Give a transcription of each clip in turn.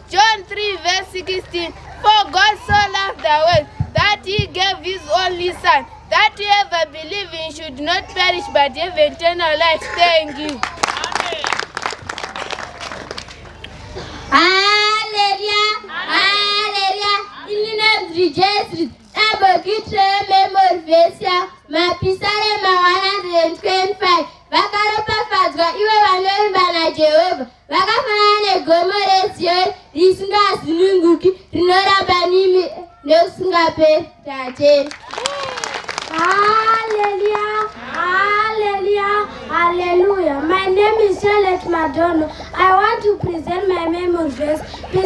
John 3 verse 16. For God so loved the world that he gave his only Son, that whoever believes in should not perish but have eternal life. Thank you. Hallelujah. Hallelujah. Illness rejoices. Abogitre memory versia. Mapisare ma 125. Vakaropa fazwa iwe wanoimba na Jehova. Vakafana negomore sio risinga sinunguki rinoramba nimi nesingape tate. Hallelujah, hallelujah, hallelujah. My name is Charlotte Madonna. I want to present my memory verse.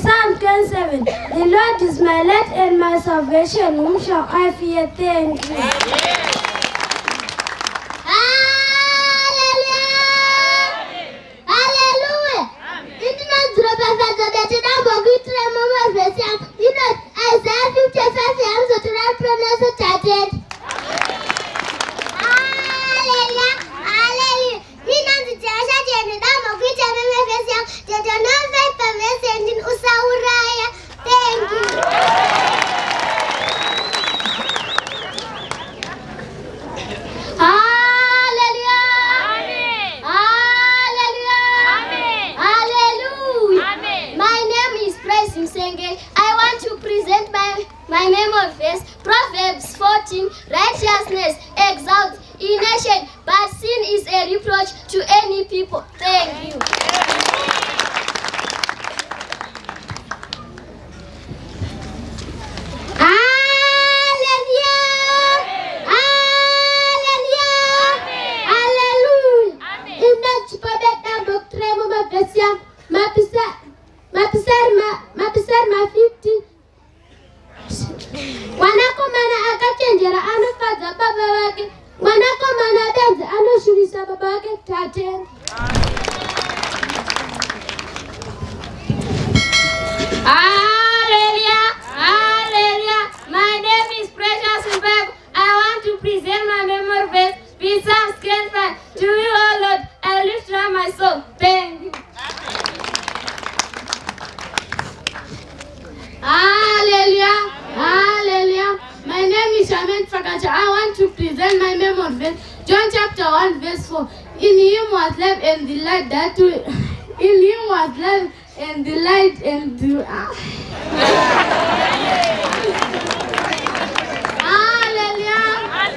Psalm 27. The Lord is my light and my salvation. Whom shall I fear? Thank you. Hallelujah, hallelujah. Isaiah 55 Hallelujah, hallelujah. Thank you. Hallelujah. Hallelujah. Hallelujah. My name is Praise Msenge. I want to present my memory verse. Proverbs 14. Righteousness exalts a nation, but sin is a reproach to any people. Thank you. Hallelujah. Hallelujah. Hallelujah. Inachipabeta doktremo mapesia. Mapisar ma 50. Wanako mana akachenjera anofadza baba wake. Wanako mana benza anoshurisa baba wake tate. Hallelujah. Hallelujah. My name is Precious Mbego. I want to present my memory verse. Be some scared to you, O Lord. I lift up my soul. Thank you. Hallelujah. Hallelujah. My name is Shaman Fakacha. I want to present my memory verse. John chapter 1 verse 4. In him was life and the light that in him was life and the light and the Hallelujah.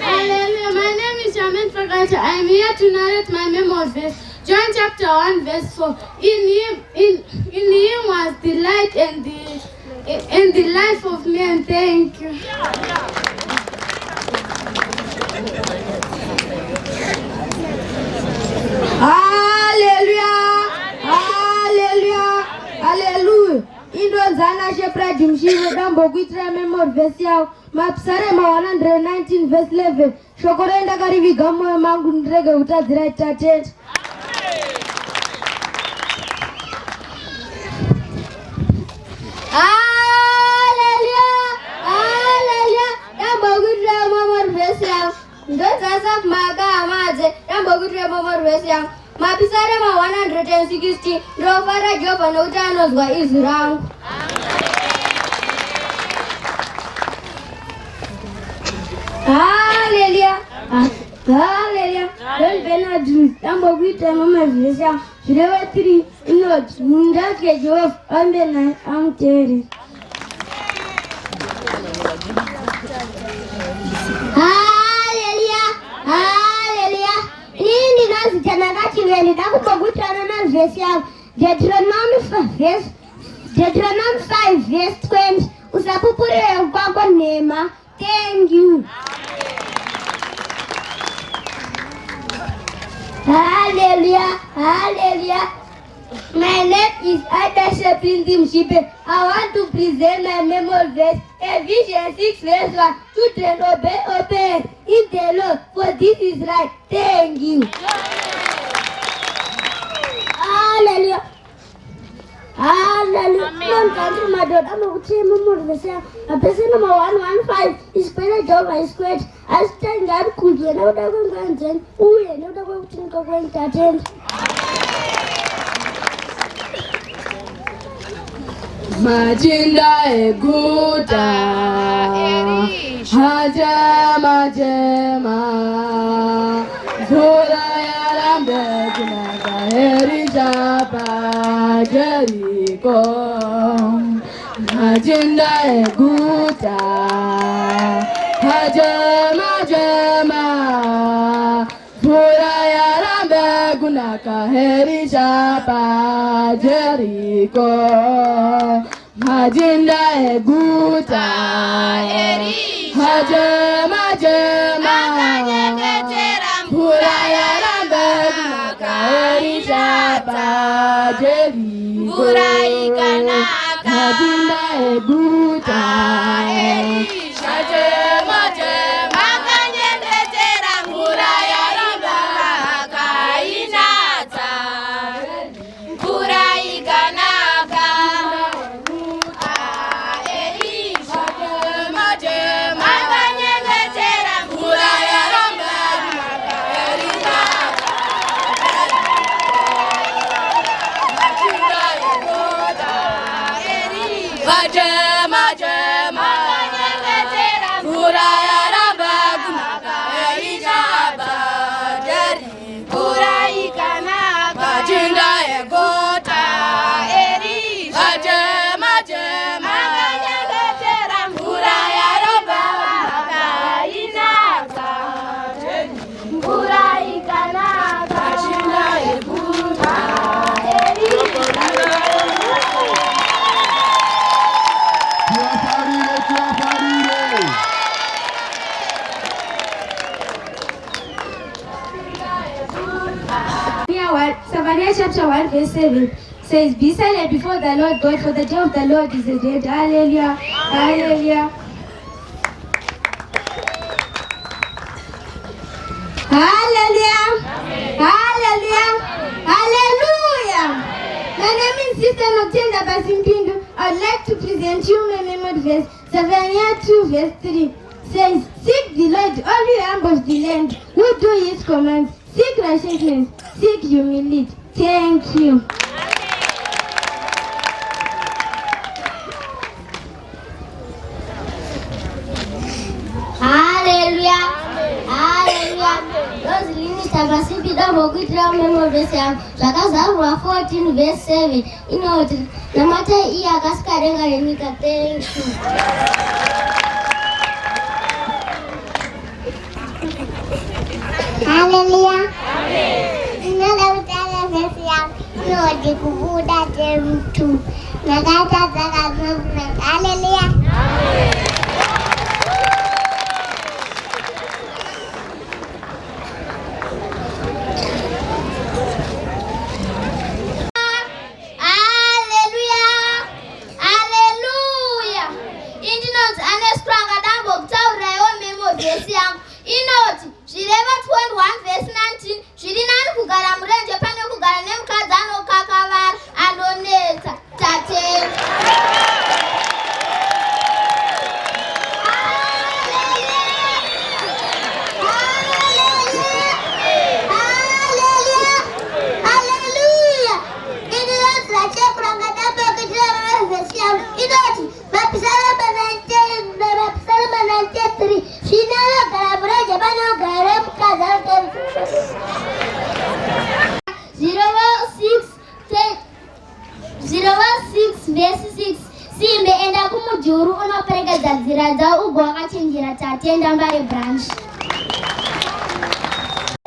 Hallelujah. My name is Shaman Fakacha. I am here to narrate my memory verse. John chapter 1 verse 4. In him was the light and the life of men. Thank you. Hallelujah, hallelujah, hallelujah. Indonzana shepherd mshiwe dambo kuitira memory verse yao. Mapisare ma 119 verse 11. Shokorenda kariviga moyo mangu ndirege utadzira itate. Hallelujah, hallelujah. Dambo kuitira memory verse yao. Ndozasa maga amaze. Dambo kuitira memory verse yao. Mapisare ma 160. Ndofara Jehova noutanozwa izwi rangu. Hallelujah. Hallelujah. Don't be not dream. Dambo kuitira memory verse yao. Shrewa 3. Not mundake Jehova ambe na amtere. Hallelujah. Hallelujah. Nini nazi janagati weli dakubogutana na verse yao. Deuteronomy 5 verse 20. Usapupure kwako neema. Thank you. Hallelujah. Hallelujah. My name is Adasha Prince Mshipe. I want to present my memory verse. Ephesians 6 verse 1. Children, obey in the Lord, for this is right. Thank you. Hallelujah. Hallelujah. Don't country my daughter. I'm going to say memory verse. A person number 115 is square job I squared. I stand that cool. You know what I'm going to say? Oh, you know what I'm going to attend. Majinda eguta Hajama jema Zora yarambe kunaga Erijapa Jericho Majinda eguta Hajama jema Zora yarambe kunaga Erijapa Jericho Majinda eguta Hajema jema Pura yarambe kunaka Erishapa Jericho Pura ikanaka Majinda eguta Hajema jema Kanyengetera Pura yarambe kunaka Inata Pura ikanaka Chapter 1 verse 7 says, Be silent before the Lord God, for the day of the Lord is at hand. Hallelujah. Hallelujah. Hallelujah. Hallelujah. Hallelujah. My name is Sister Noctenda Basimpindu. I would like to present you my memory verse. Zephaniah 2 verse 3 says, Seek the Lord, all you ambush the land, who do his commands. Seek righteousness, seek humility. Thank you. Hallelujah. Hallelujah. Those Minister Basipi Damo Kutra Memo Vesam, Zakazarua 14 verse 7. In order, no matter Ia Kaskarenga Renika, thank you. Hallelujah. Lord, kubuda temtu. Nagata zaka movement. Hallelujah.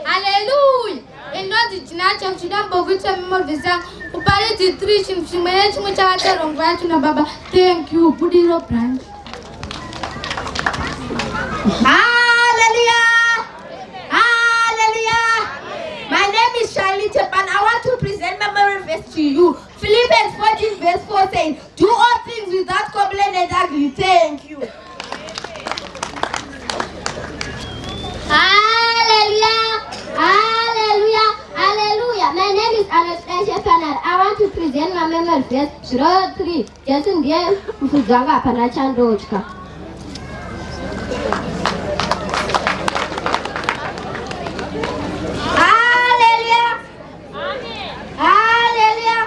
Hallelujah. And not the Chinacha Chinambo with some more visa. Upality 3 Shimshimach Muchacha on Vachuna Baba. Thank you, Budiriro branch. Hallelujah. Hallelujah. My name is Charlie Tepan. I want to present memory verse to you. Philippians 14 verse 4 says, Do all things without complaint and agree. Thank you. Hallelujah. Hallelujah. Hallelujah. My name is Anastasia Panal. I want to present my memory verse. Shiro 3. Jason Dia Mfuzaga Panachandojka. Hallelujah. Hallelujah.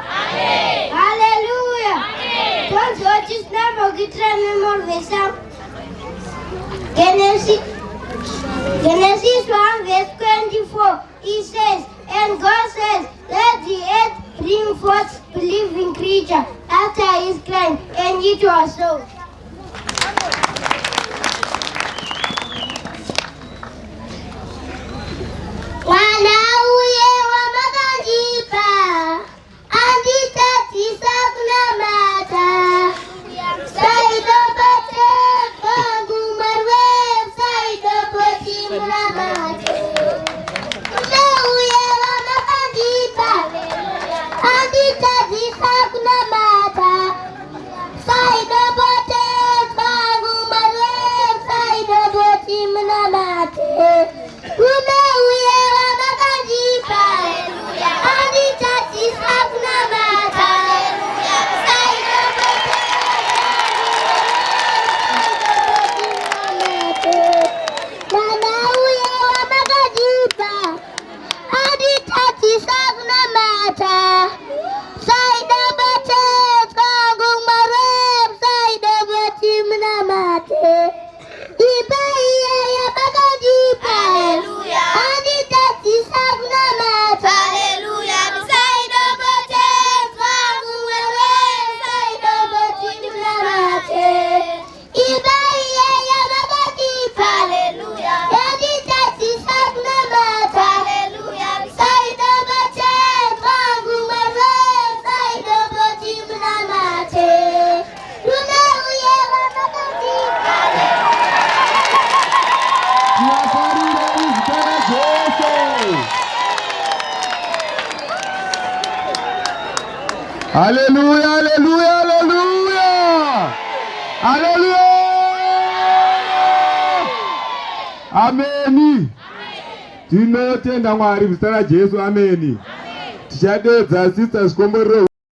Hallelujah. Genesis 1 verse 24, it says, and God says, let the earth bring forth a living creature after his kind, and it was so. Wanauye wa makanjipa, andita tisa kuna mata. Saido bate, pangu marwe, saido boti mramate. Wanauye wa makanjipa, andita tisa kuna mata. Saido bate, pangu marwe, saido boti mramate. Hallelujah, hallelujah, hallelujah. Hallelujah. Amen. Tinotenda Mwari muzita raJesu. Amen. Tichadedza Sister Chikomba and Budiriro.